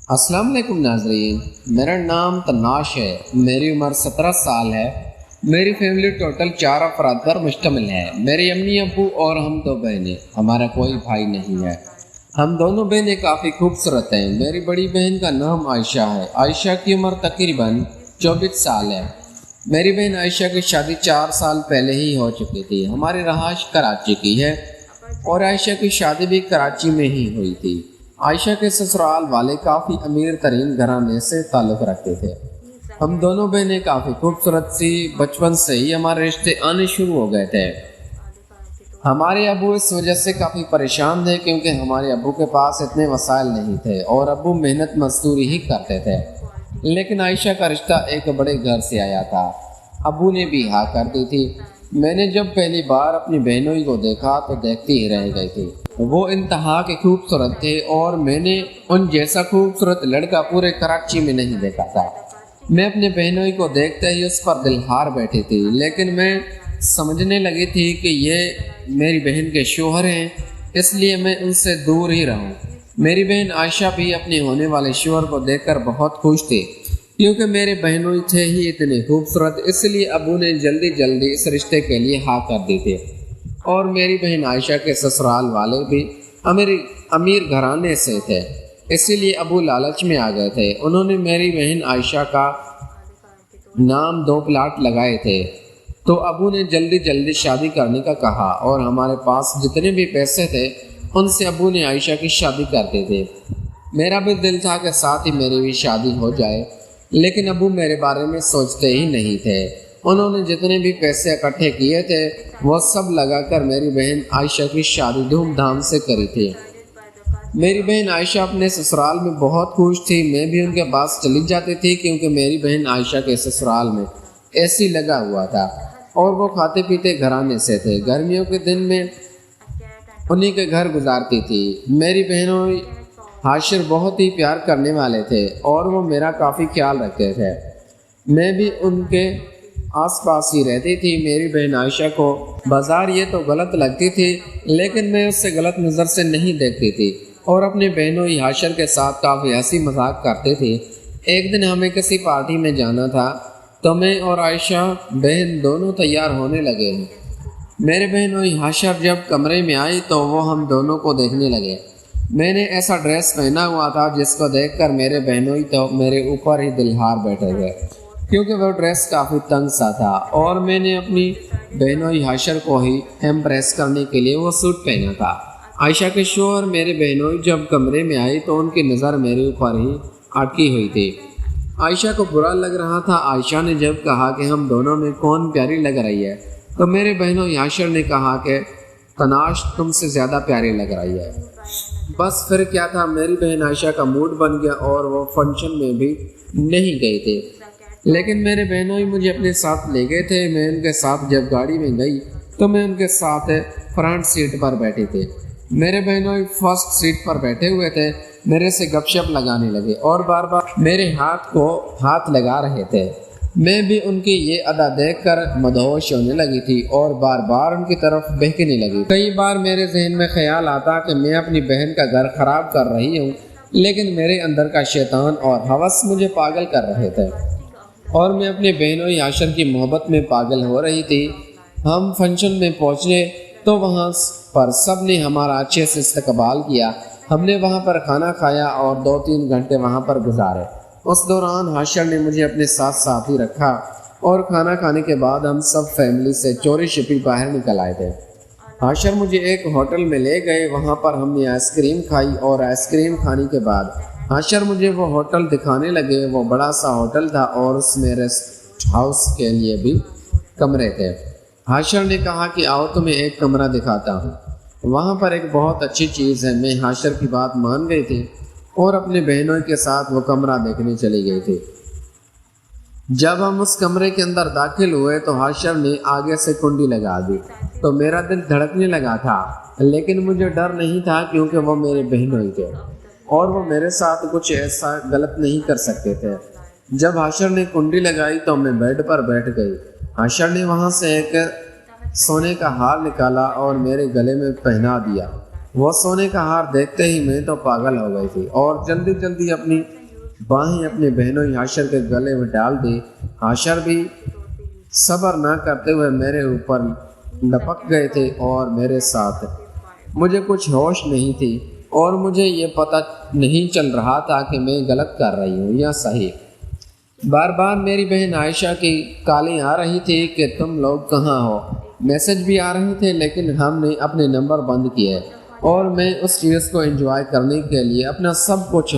السلام علیکم ناظرین، میرا نام تناش ہے۔ میری عمر 17 سال ہے۔ میری فیملی ٹوٹل 4 افراد پر مشتمل ہے۔ میری امی ابو اور ہم 2 بہنیں، ہمارا کوئی بھائی نہیں ہے۔ ہم دونوں بہنیں کافی خوبصورت ہیں۔ میری بڑی بہن کا نام عائشہ ہے۔ عائشہ کی عمر تقریباً 24 سال ہے۔ میری بہن عائشہ کی شادی 4 سال پہلے ہی ہو چکی تھی۔ ہماری رہائش کراچی کی ہے اور عائشہ کی شادی بھی کراچی میں ہی ہوئی تھی۔ عائشہ کے سسرال والے کافی امیر ترین گھرانے سے تعلق رکھتے تھے۔ ہم دونوں بہنیں کافی خوبصورت سی، بچپن سے ہی ہمارے رشتے آنے شروع ہو گئے تھے۔ ہمارے ابو اس وجہ سے کافی پریشان تھے کیونکہ ہمارے ابو کے پاس اتنے وسائل نہیں تھے اور ابو محنت مزدوری ہی کرتے تھے۔ لیکن عائشہ کا رشتہ ایک بڑے گھر سے آیا تھا۔ ابو نے بھی ہاں کر دی تھی۔ میں نے جب پہلی بار اپنی بہنوں کو دیکھا تو دیکھتی ہی رہ گئی تھی۔ وہ انتہا کے خوبصورت تھے اور میں نے ان جیسا خوبصورت لڑکا پورے کراچی میں نہیں دیکھا تھا۔ میں اپنے بہنوں کو دیکھتے ہی اس پر دل ہار بیٹھی تھی، لیکن میں سمجھنے لگی تھی کہ یہ میری بہن کے شوہر ہیں، اس لیے میں ان سے دور ہی رہوں۔ میری بہن عائشہ بھی اپنے ہونے والے شوہر کو دیکھ کر بہت خوش تھی کیونکہ میرے بہنوں تھے ہی اتنے خوبصورت، اس لیے ابو نے جلدی اس رشتے کے لیے ہاں کر دی تھی۔ اور میری بہن عائشہ کے سسرال والے بھی امیر گھرانے سے تھے، اسی لیے ابو لالچ میں آ گئے تھے۔ انہوں نے میری بہن عائشہ کا نام 2 پلاٹ لگائے تھے، تو ابو نے جلدی شادی کرنے کا کہا اور ہمارے پاس جتنے بھی پیسے تھے ان سے ابو نے عائشہ کی شادی کرتے تھے۔ میرا بھی دل تھا کہ ساتھ ہی میری بھی شادی ہو جائے، لیکن ابو میرے بارے میں سوچتے ہی نہیں تھے۔ انہوں نے جتنے بھی پیسے اکٹھے کیے تھے وہ سب لگا کر میری بہن عائشہ کی شادی دھوم دھام سے کری تھی۔ میری بہن عائشہ اپنے سسرال میں بہت خوش تھی۔ میں بھی ان کے پاس چلی جاتی تھی کیونکہ میری بہن عائشہ کے سسرال میں اے سی لگا ہوا تھا اور وہ کھاتے پیتے گھرانے سے تھے۔ گرمیوں کے دن میں انہی کے گھر گزارتی تھی۔ میری بہنوں حاشر بہت ہی پیار کرنے والے تھے اور وہ میرا کافی خیال رکھتے تھے۔ میں بھی ان کے آس پاس ہی رہتی تھی۔ میری بہن عائشہ کو بازار یہ تو غلط لگتی تھی، لیکن میں اس سے غلط نظر سے نہیں دیکھتی تھی اور اپنے بہنوں حاشر کے ساتھ کافی ہنسی مذاق کرتی تھی۔ ایک دن ہمیں کسی پارٹی میں جانا تھا تو میں اور عائشہ بہن دونوں تیار ہونے لگے ہیں۔ میرے بہنوں حاشر جب کمرے میں آئی تو وہ ہم دونوں کو دیکھنے لگے۔ میں نے ایسا ڈریس پہنا ہوا تھا جس کو دیکھ کر میرے بہنوں تو میرے اوپر ہی دل ہار بیٹھے گئے کیونکہ وہ ڈریس کافی تنگ سا تھا اور میں نے اپنی بہنوں حاشر کو ہی امپریس کرنے کے لیے وہ سوٹ پہنا تھا۔ عائشہ کے شوہر میرے بہنوں جب کمرے میں آئی تو ان کی نظر میرے اوپر ہی اٹکی ہوئی تھی۔ عائشہ کو برا لگ رہا تھا۔ عائشہ نے جب کہا کہ ہم دونوں میں کون پیاری لگ رہی ہے تو میرے بہنوں حاشر نے کہا کہ تناش تم سے زیادہ پیاری لگ رہی ہے۔ بس پھر کیا تھا، میری بہن عائشہ کا موڈ بن گیا اور وہ فنکشن میں بھی نہیں گئی تھی، لیکن میرے بہنوں مجھے اپنے ساتھ لے گئے تھے۔ میں ان کے ساتھ جب گاڑی میں گئی تو میں ان کے ساتھ فرنٹ سیٹ پر بیٹھی تھی۔ میرے بہنوں فرسٹ سیٹ پر بیٹھے ہوئے تھے، میرے سے گپ شپ لگانے لگے اور بار میرے ہاتھ کو ہاتھ لگا رہے تھے۔ میں بھی ان کی یہ ادا دیکھ کر مدہوش ہونے لگی تھی اور بار ان کی طرف بہکنے لگی۔ کئی بار میرے ذہن میں خیال آتا کہ میں اپنی بہن کا گھر خراب کر رہی ہوں، لیکن میرے اندر کا شیطان اور ہوس مجھے پاگل کر رہے تھے اور میں اپنے بہنوں حاشر کی محبت میں پاگل ہو رہی تھی۔ ہم فنکشن میں پہنچے تو وہاں پر سب نے ہمارا اچھے سے استقبال کیا۔ ہم نے وہاں پر کھانا کھایا اور 2-3 گھنٹے وہاں پر گزارے۔ اس دوران حاشر نے مجھے اپنے ساتھ ہی رکھا اور کھانا کھانے کے بعد ہم سب فیملی سے چوری چھپی باہر نکل آئے تھے۔ حاشر مجھے ایک ہوٹل میں لے گئے، وہاں پر ہم نے آئس کریم کھائی اور آئس کریم کھانے کے بعد حاشر مجھے وہ ہوٹل دکھانے لگے۔ وہ بڑا سا ہوٹل تھا اور اس میں ریسٹ ہاؤس کے لیے بھی کمرے تھے۔ حاشر نے کہا کہ آؤ تمہیں ایک کمرہ دکھاتا ہوں، وہاں پر ایک بہت اچھی چیز ہے۔ میں حاشر کی بات مان گئی تھی اور اپنے بہنوں کے ساتھ وہ کمرہ دیکھنے چلی گئی تھی۔ جب ہم اس کمرے کے اندر داخل ہوئے تو حاشر نے آگے سے کنڈی لگا دی تو میرا دل دھڑکنے لگا تھا، لیکن مجھے ڈر نہیں تھا کیونکہ وہ میرے بہنوں ہی تھے اور وہ میرے ساتھ کچھ ایسا غلط نہیں کر سکتے تھے۔ جب حاشر نے کنڈی لگائی تو میں بیڈ پر بیٹھ گئی۔ حاشر نے وہاں سے ایک سونے کا ہار نکالا اور میرے گلے میں پہنا دیا وہ سونے کا ہار دیکھتے ہی میں تو پاگل ہو گئی تھی اور جلدی جلدی اپنی باہیں اپنے بہنوں حاشر کے گلے میں ڈال دی۔ حاشر بھی صبر نہ کرتے ہوئے میرے اوپر لپک گئے تھے اور میرے ساتھ۔ مجھے کچھ ہوش نہیں تھی اور مجھے یہ پتہ نہیں چل رہا تھا کہ میں غلط کر رہی ہوں یا صحیح۔ بار بار میری بہن عائشہ کی کالیں آ رہی تھی کہ تم لوگ کہاں ہو، میسج بھی آ رہے تھے لیکن ہم نے اپنے نمبر بند کیے اور میں اس چیز کو انجوائے کرنے کے لیے اپنا سب کچھ